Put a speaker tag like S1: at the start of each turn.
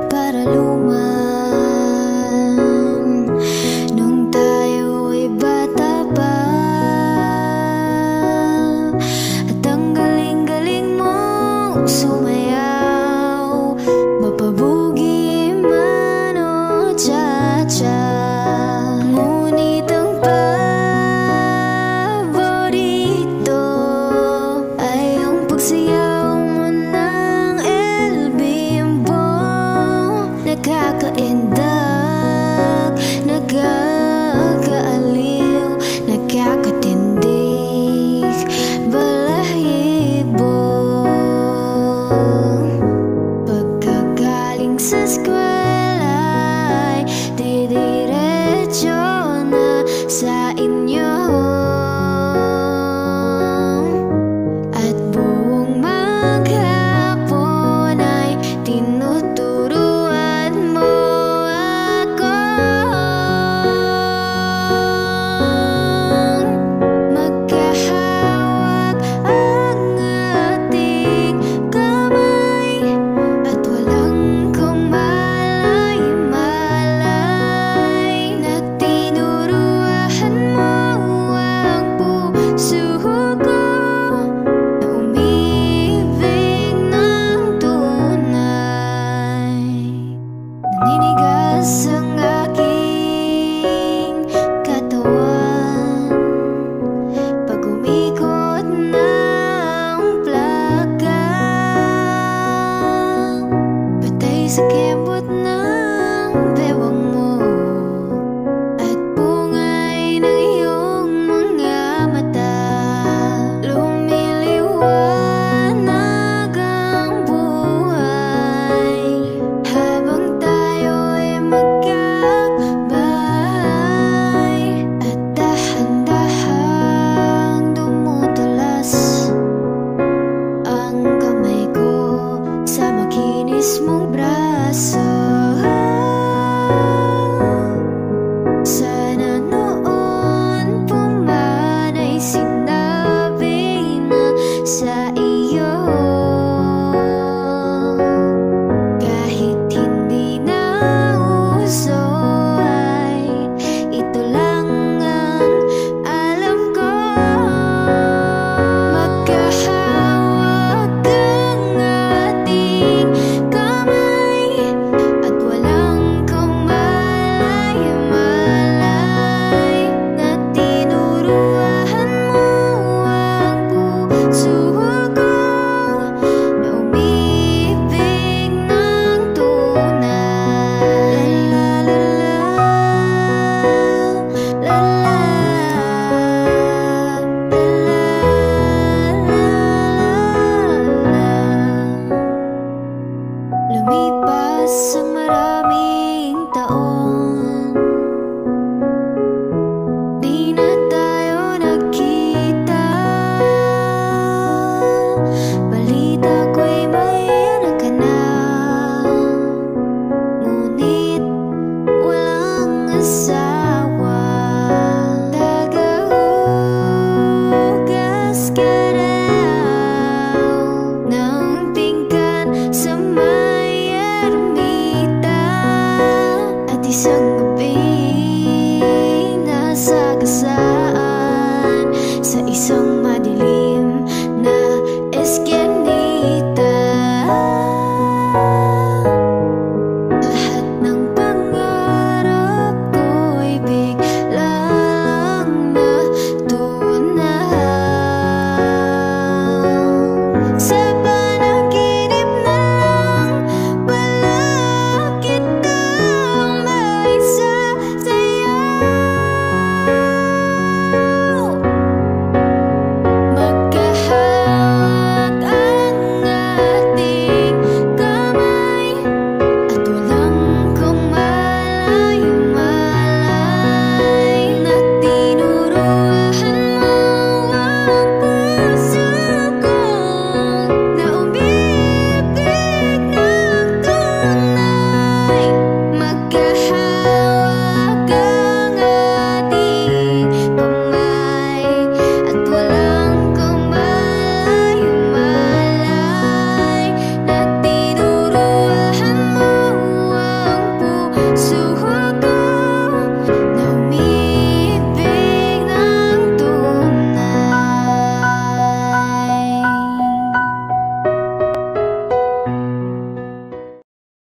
S1: Para luman nung tayo'y bata pa, at ang galing-galing mong sumayaw, mapabugi man o cha-cha. Ngunit ang paborito ay ang pagsayaw mo ng El Bimbo. Nakakaindak, nakakaaliw, nakakatindig, balahibo. Pagkagaling sa eskwela'y didiretso na sa inyo, at buong maghapon ay tinuturuan mo ako magkahawak ang ating kamay, at walang kumalay-malay na tinuruan mo ang puso ko na umibig ng tunay. Naninigas ang aking katawan pag umikot ng plaka, patay sa kembot ng bewang mo at bungay ng iyong mga mata. Lumiliwanag ang buhay habang tayo'y magkakbahay, at dahan-dahang dumudulas ang kamay ko sa makinis mong braso. Sana noon puman ay sinabi na sa iyo, kahit hindi na uso ay ito lang ang alam ko. Magkahawak ang ating kamay, at walang kumalay-malay na tinuruan mo ang puso ko na umibig ng tunay. La la la la Lumipas ang maraming taon, di na tayo nagkita. Balita ko'y may anak ka na, ngunit walang asawa. Tagahugas ka raw ng pinggan sa may ermita, at isang gabi nasagasaan sa isang madilim